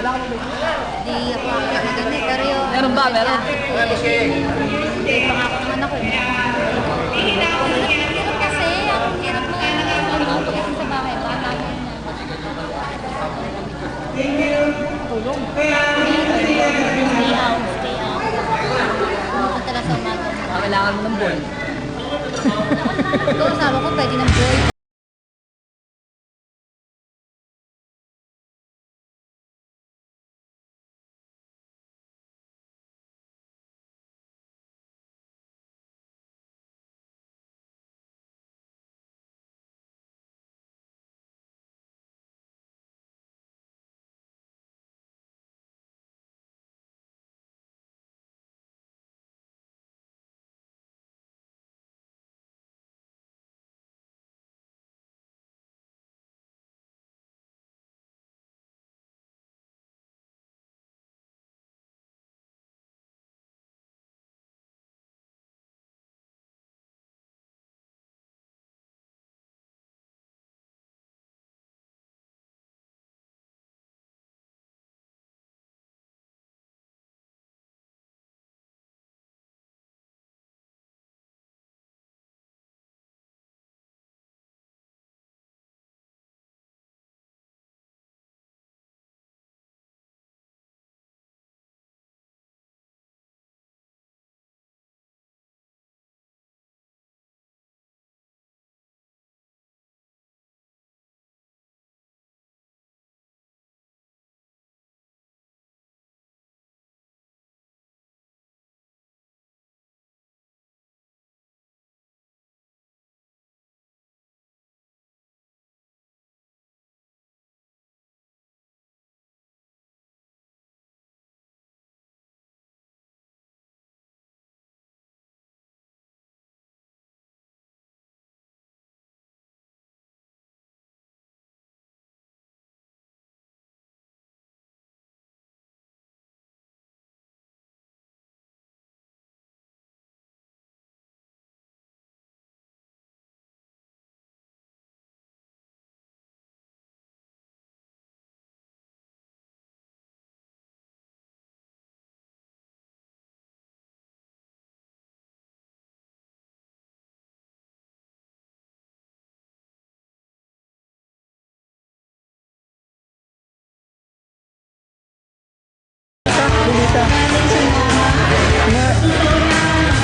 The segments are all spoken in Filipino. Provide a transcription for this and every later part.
Di ako akit na ganit. Pero yung... Meron ba? Meron? Hindi pa nga ako naman ako. Hirap kasi. Ang hirap na pag-isip sa bahay. Baka namin na. Tulong. Stay out. Pumunta lang sa umaga. Kailangan mo ng ball. Ito, asawa ko, pwede ng boy.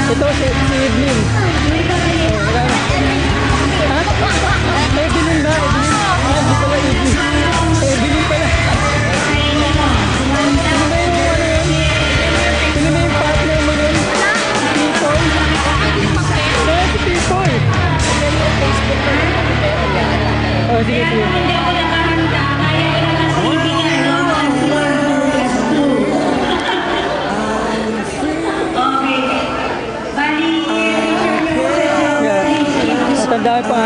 Ito si Evelyn. Evelyn ba? Hindi pala Evelyn. Evelyn pala. Sino na yung partner mo yun? People? Si People. Oh, sige, sige. Tandaan pa.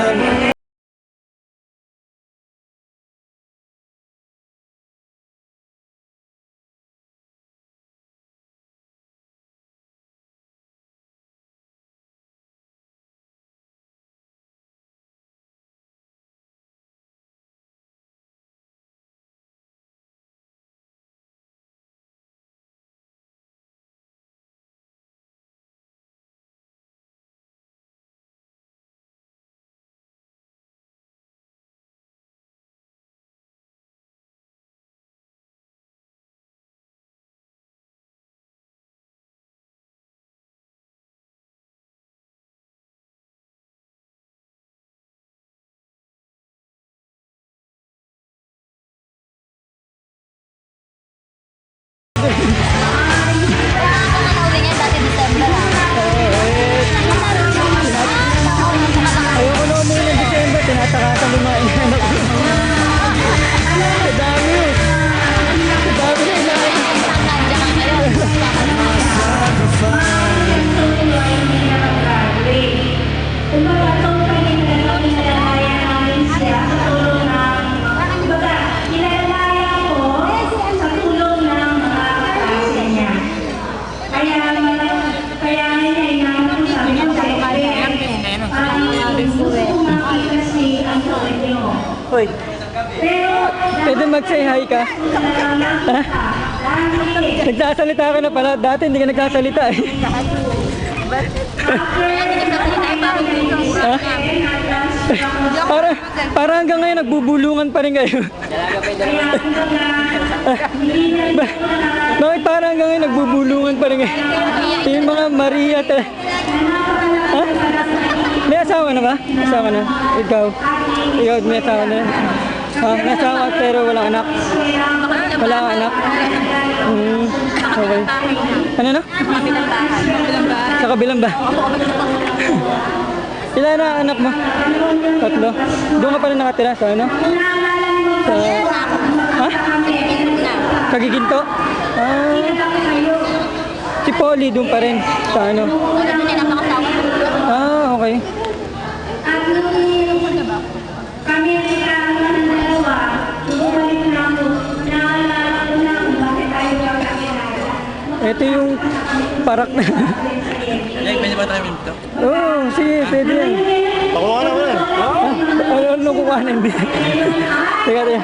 Hoy, pwede mag-say hi ka? Ha? Nagsasalita ka na pala. Dati hindi ka nagsasalita eh. Ha? Para hanggang ngayon nagbubulungan pa rin kayo. Bakit parang hanggang ngayon nagbubulungan pa rin kayo? Yung mga Maria talaga. Ha? May asawa na ba? Asawa na? Ikaw? Ikaw may asawa na? Ha? May asawa pero walang anak? Wala kang anak? Okay. Ano no? Sa kabilang ba? Ilan na anak mo? Tatlo? Doon ka pala nakatira sa ano? Sa... Ha? Kagiginto? Ah. Si Polly doon pa rin sa ano? Ah, okay. Ito yung parak na. Pwede ba tayo minto? Oo, sige, pwede yan. Pakuha ka naman. Ano kukuha na hindi? Teka, teka.